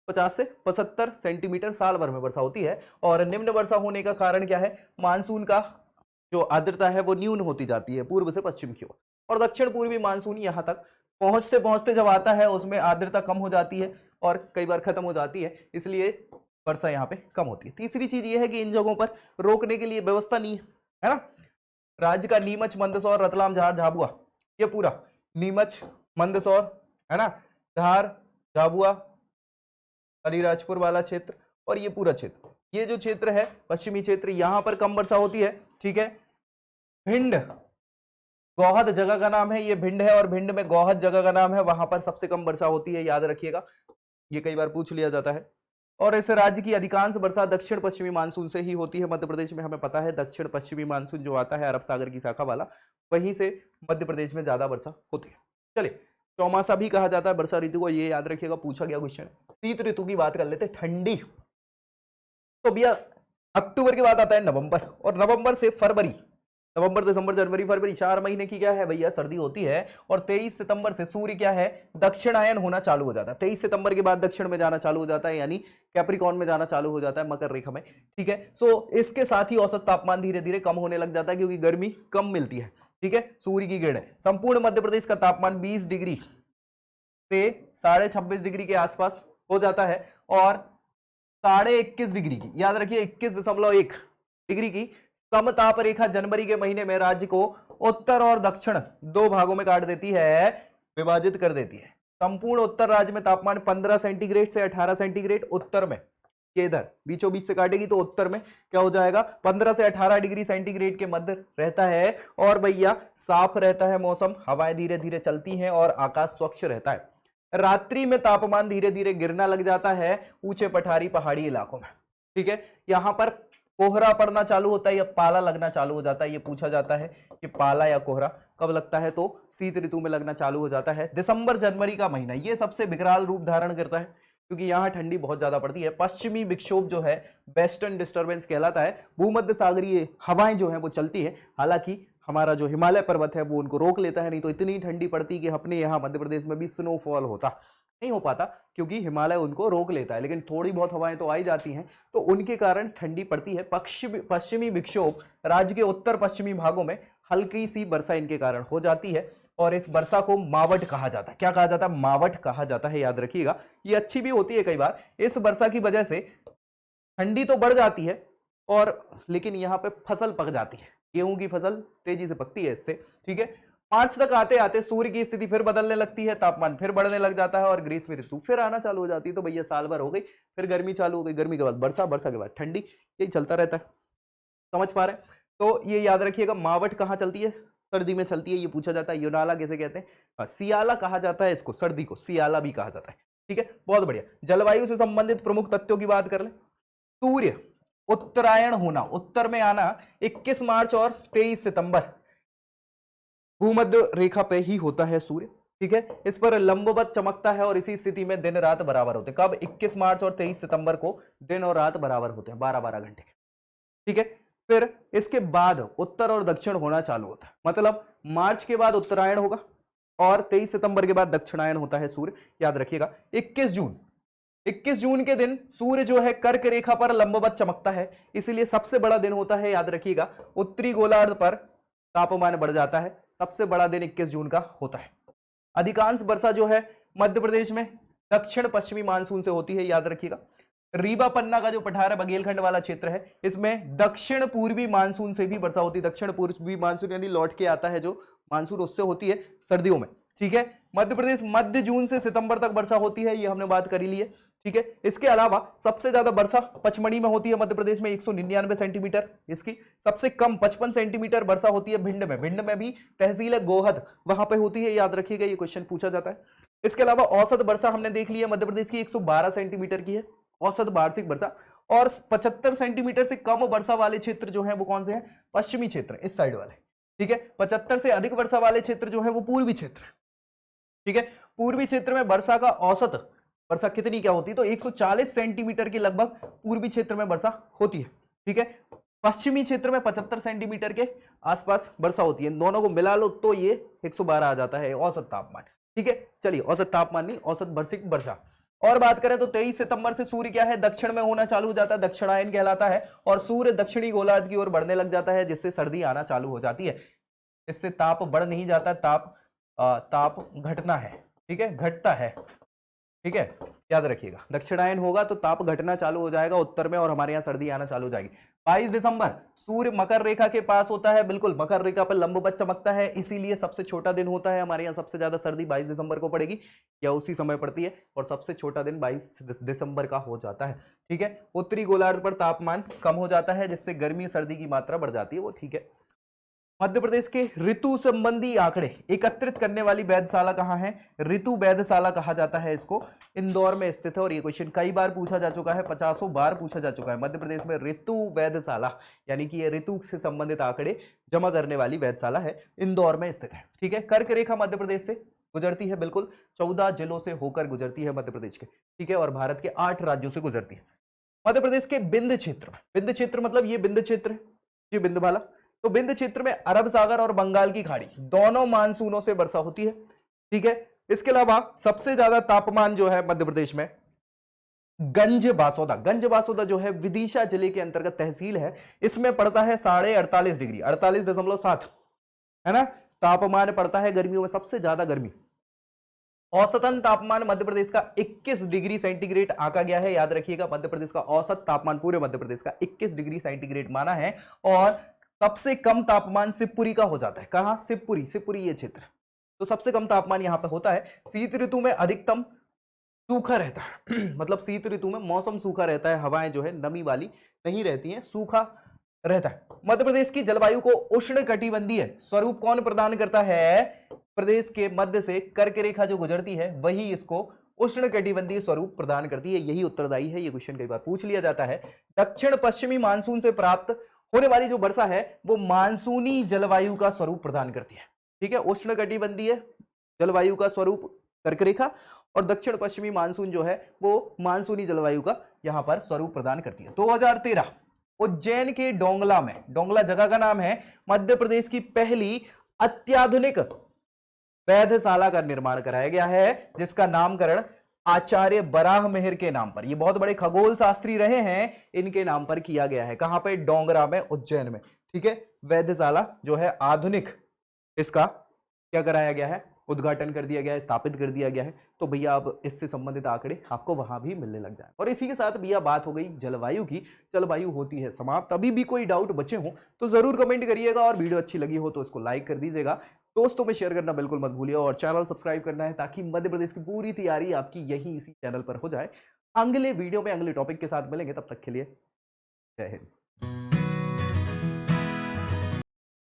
50 से 75 सेंटीमीटर साल भर में वर्षा होती है। और निम्न वर्षा होने का कारण क्या है, मानसून का जो आर्द्रता है वो न्यून होती जाती है पूर्व से पश्चिम की ओर, और दक्षिण पूर्वी मानसून यहां तक पहुंचते पहुंचते जब आता है उसमें आर्द्रता कम हो जाती है और कई बार खत्म हो जाती है, इसलिए वर्षा यहाँ पे कम होती है। तीसरी चीज ये है कि इन जगहों पर रोकने के लिए व्यवस्था नहीं है ना। राज्य का नीमच, मंदसौर, रतलाम, झार, झाबुआ, ये पूरा नीमच, मंदसौर, है ना, धार, झाबुआ, अलीराजपुर वाला क्षेत्र और ये पूरा क्षेत्र, ये जो क्षेत्र है पश्चिमी क्षेत्र, यहां पर कम वर्षा होती है, ठीक है। भिंड, गौहद जगह का नाम है, ये भिंड है और भिंड में गौहद जगह का नाम है, वहां पर सबसे कम वर्षा होती है, याद रखिएगा, ये कई बार पूछ लिया जाता है। और इस राज्य की अधिकांश वर्षा दक्षिण पश्चिमी मानसून से ही होती है। मध्य प्रदेश में हमें पता है दक्षिण पश्चिमी मानसून जो आता है अरब सागर की शाखा वाला, वहीं से मध्य प्रदेश में ज्यादा वर्षा होती है। चलिए, चौमासा भी कहा जाता है वर्षा ऋतु को, ये याद रखिएगा, पूछा गया क्वेश्चन। शीत ऋतु की बात कर लेते हैं, ठंडी। तो भैया अक्टूबर के बाद आता है नवंबर, और नवंबर से फरवरी, नवंबर, दिसंबर, जनवरी, फरवरी 4 महीने की क्या है भैया सर्दी होती है। और 23 सितंबर से सूर्य क्या है, दक्षिणायन होना चालू हो जाता है। 23 सितंबर के बाद दक्षिण में जाना चालू हो जाता है, यानी कैप्रिकॉर्न में जाना चालू हो जाता है, मकर रेखा में, ठीक है। सो इसके साथ ही औसत तापमान धीरे धीरे कम होने लग जाता है क्योंकि गर्मी कम मिलती है, ठीक है, सूर्य की किरणें। संपूर्ण मध्य प्रदेश का तापमान 20 डिग्री से 26.5 डिग्री के आसपास हो जाता है और 21.5 डिग्री की, याद रखिए 21.1 डिग्री की समताप रेखा जनवरी के महीने में राज्य को उत्तर और दक्षिण 2 भागों में काट देती है, विभाजित कर देती है। संपूर्ण उत्तर राज्य में तापमान 15 सेंटीग्रेड से 18 सेंटीग्रेड, उत्तर में ये इधर बीचों बीच से काटेगी तो उत्तर में क्या हो जाएगा, 15 से 18 डिग्री सेंटीग्रेड के मध्य रहता है। और भैया साफ रहता है मौसम, हवाएं धीरे धीरे चलती हैं और आकाश स्वच्छ रहता है। रात्रि में तापमान धीरे धीरे गिरना लग जाता है ऊंचे पठारी पहाड़ी इलाकों में, ठीक है। यहां पर कोहरा पड़ना चालू होता है या पाला लगना चालू हो जाता है, ये पूछा जाता है कि पाला या कोहरा कब लगता है, तो शीत ऋतु में लगना चालू हो जाता है। दिसंबर जनवरी का महीना ये सबसे विकराल रूप धारण करता है क्योंकि यहाँ ठंडी बहुत ज्यादा पड़ती है। पश्चिमी विक्षोभ जो है वेस्टर्न डिस्टर्बेंस कहलाता है, भूमध्य सागरीय हवाएं जो है वो चलती है, हालांकि हमारा जो हिमालय पर्वत है वो उनको रोक लेता है, नहीं तो इतनी ठंडी पड़ती कि अपने यहाँ मध्य प्रदेश में भी स्नोफॉल होता, नहीं हो पाता क्योंकि हिमालय उनको रोक लेता है। लेकिन थोड़ी बहुत हवाएं तो आई जाती हैं, तो उनके कारण ठंडी पड़ती है। पश्चिमी विक्षोभ राज्य के उत्तर पश्चिमी भागों में हल्की सी वर्षा इनके कारण हो जाती है और इस वर्षा को मावट कहा जाता है। क्या कहा जाता है? मावट कहा जाता है, याद रखिएगा। ये अच्छी भी होती है कई बार। इस वर्षा की वजह से ठंडी तो बढ़ जाती है और लेकिन यहाँ पे फसल पक जाती है, गेहूं की फसल तेजी से पकती है इससे, ठीक है। मार्च तक आते आते सूर्य की स्थिति फिर बदलने लगती है, तापमान फिर बढ़ने लग जाता है और ग्रीष्म ऋतु फिर आना चालू हो जाती है। तो भैया साल भर हो गई, फिर गर्मी चालू हो गई, गर्मी के बाद वर्षा, वर्षा के बाद ठंडी, यही चलता रहता है। समझ पा रहे हैं? तो ये याद रखिएगा, मावट कहाँ चलती है? सर्दी में चलती है। ये पूछा जाता है युनाला किसे कहते हैं? सियाला कहा जाता है इसको, सर्दी को सियाला भी कहा जाता है, ठीक है। बहुत बढ़िया। जलवायु से संबंधित प्रमुख तथ्यों की बात कर ले। सूर्य उत्तरायण होना, उत्तर में आना 21 मार्च और 23 सितंबर भूमध्य रेखा पे ही होता है सूर्य, ठीक है। इस पर लंबवत चमकता है और इसी स्थिति में दिन रात बराबर होते हैं। कब? 21 मार्च और 23 सितंबर को दिन और रात बराबर होते हैं, 12-12 घंटे के, ठीक है। फिर इसके बाद उत्तर और दक्षिण होना चालू होता है, मतलब मार्च के बाद उत्तरायण होगा और 23 सितंबर के बाद दक्षिणायन होता है सूर्य, याद रखिएगा। 21 जून के दिन सूर्य जो है कर्क रेखा पर लंबवत चमकता है, इसीलिए सबसे बड़ा दिन होता है, याद रखिएगा। उत्तरी गोलार्ध पर तापमान बढ़ जाता है, सबसे बड़ा दिन 21 जून का होता है। अधिकांश वर्षा जो है मध्य प्रदेश में दक्षिण पश्चिमी मानसून से होती है, याद रखिएगा। रीवा पन्ना का जो पठार है, बघेलखंड वाला क्षेत्र है, इसमें दक्षिण पूर्वी मानसून से भी वर्षा होती है। दक्षिण पूर्वी मानसून यानी लौट के आता है जो मानसून, उससे होती है सर्दियों में, ठीक है। मध्य प्रदेश मध्य जून से सितंबर तक वर्षा होती है, ये हमने बात करी ली है, ठीक है। इसके अलावा सबसे ज्यादा वर्षा पचमढ़ी में होती है मध्य प्रदेश में 199 सेंटीमीटर, इसकी सबसे कम 55 सेंटीमीटर वर्षा होती है भिंड में। भिंड में भी तहसील है गोहद, वहां पे होती है, याद रखिएगा, ये क्वेश्चन पूछा जाता है। इसके अलावा औसत वर्षा हमने देख ली है मध्य प्रदेश की 112 सेंटीमीटर की है औसत वार्षिक वर्षा, और 75 सेंटीमीटर से कम वर्षा वाले क्षेत्र जो है वो कौन से हैं? पश्चिमी क्षेत्र, इस साइड वाले, ठीक है। 75 से अधिक वर्षा वाले क्षेत्र जो है वो पूर्वी क्षेत्र, ठीक है। पूर्वी क्षेत्र में वर्षा का औसत वर्षा कितनी क्या होती है? तो 140 सेंटीमीटर के लगभग पूर्वी क्षेत्र में वर्षा होती है, ठीक है। पश्चिमी क्षेत्र में 75 सेंटीमीटर के आसपास वर्षा होती है। दोनों को मिला लो तो ये 112 आ जाता है औसत तापमान, ठीक है। चलिए, औसत तापमान नहीं, औसत वार्षिक वर्षा। और बात करें तो 23 सितंबर से सूर्य क्या है? दक्षिण में होना चालू हो जाता है, दक्षिणायन कहलाता है, और सूर्य दक्षिणी गोलार्ध की ओर बढ़ने लग जाता है, जिससे सर्दी आना चालू हो जाती है। इससे ताप बढ़ नहीं जाता, ताप घटना है, ठीक है, घटता है, ठीक है, याद रखिएगा। दक्षिणायन होगा तो ताप घटना चालू हो जाएगा उत्तर में और हमारे यहाँ सर्दी आना चालू हो जाएगी। 22 दिसंबर सूर्य मकर रेखा के पास होता है, बिल्कुल मकर रेखा पर लंबवत चमकता है, इसीलिए सबसे छोटा दिन होता है हमारे यहाँ। सबसे ज्यादा सर्दी 22 दिसंबर को पड़ेगी या उसी समय पड़ती है, और सबसे छोटा दिन 22 दिसंबर का हो जाता है, ठीक है। उत्तरी गोलार्ध पर तापमान कम हो जाता है, जिससे गर्मी सर्दी की मात्रा बढ़ जाती है, वो ठीक है। मध्य प्रदेश के ऋतु संबंधी आंकड़े एकत्रित करने वाली वेधशाला कहाँ है? ऋतु वेधशाला कहा जाता है इसको, इंदौर में स्थित है। और ये क्वेश्चन कई बार पूछा जा चुका है, 50 बार पूछा जा चुका है। मध्य प्रदेश में ऋतु वेधशाला यानी कि ये ऋतु से संबंधित आंकड़े जमा करने वाली वेधशाला है, इंदौर में स्थित है, ठीक है। कर्क रेखा मध्य प्रदेश से गुजरती है, बिल्कुल 14 जिलों से होकर गुजरती है मध्य प्रदेश के, ठीक है, और भारत के 8 राज्यों से गुजरती है। मध्य प्रदेश के बिंद क्षेत्र मतलब ये बिंद क्षेत्र है, ये बिंदवाला। तो बिंद क्षेत्र में अरब सागर और बंगाल की खाड़ी दोनों मानसूनों से वर्षा होती है, ठीक है। इसके अलावा सबसे ज्यादा तापमान जो है मध्य प्रदेश में गंज बासोदा जो है विदिशा जिले के अंतर्गत तहसील है, इसमें पड़ता है 48.5 डिग्री, 48.7 है ना, तापमान पड़ता है गर्मियों में सबसे ज्यादा गर्मी। औसतन तापमान मध्य प्रदेश का 21 डिग्री सेंटीग्रेड आंका गया है, याद रखिएगा। मध्य प्रदेश का औसत तापमान पूरे मध्य प्रदेश का 21 डिग्री सेंटीग्रेड माना है। और सबसे कम तापमान शिवपुरी का हो जाता है, कहां? शिवपुरी ये क्षेत्र, तो सबसे कम तापमान यहां पे होता है। शीत ऋतु में अधिकतम सूखा रहता है मतलब शीत ऋतु में मौसम सूखा रहता है, हवाएं जो है नमी वाली नहीं रहती हैं, सूखा रहता है। मध्य प्रदेश की जलवायु को उष्ण कटिबंधीय स्वरूप कौन प्रदान करता है? प्रदेश के मध्य से कर्क रेखा जो गुजरती है वही इसको उष्ण कटिबंधीय स्वरूप प्रदान करती है, यही उत्तरदायी है। ये क्वेश्चन कई बार पूछ लिया जाता है। दक्षिण पश्चिमी मानसून से प्राप्त होने वाली जो वर्षा है वो मानसूनी जलवायु का स्वरूप प्रदान करती है, ठीक है। उष्ण कटिबंधीय जलवायु का स्वरूप कर्क रेखा, और दक्षिण पश्चिमी मानसून जो है वो मानसूनी जलवायु का यहां पर स्वरूप प्रदान करती है। 2013 उज्जैन के डोंगला में, डोंगला जगह का नाम है, मध्य प्रदेश की पहली अत्याधुनिक वैधशाला का निर्माण कराया गया है, जिसका नामकरण आचार्य बराह मिहिर के नाम पर, ये बहुत बड़े खगोल शास्त्री रहे हैं, इनके नाम पर किया गया है। कहां पे? डोंगरा में, उज्जैन में। ठीक है, वैधशाला जो है आधुनिक, इसका क्या कराया गया है? उद्घाटन कर दिया गया है, स्थापित कर दिया गया है। तो भैया अब इससे संबंधित आंकड़े आपको वहां भी मिलने लग जाए। और इसी के साथ भैया बात हो गई जलवायु की। जलवायु होती है समाप्त। अभी भी कोई डाउट बचे हो तो जरूर कमेंट करिएगा, और वीडियो अच्छी लगी हो तो इसको लाइक कर दीजिएगा, दोस्तों में शेयर करना बिल्कुल मत भूलिए, और चैनल सब्सक्राइब करना है ताकि मध्य प्रदेश की पूरी तैयारी आपकी यही इसी चैनल पर हो जाए। अगले वीडियो में अगले टॉपिक के साथ मिलेंगे, तब तक के लिए जय हिंद।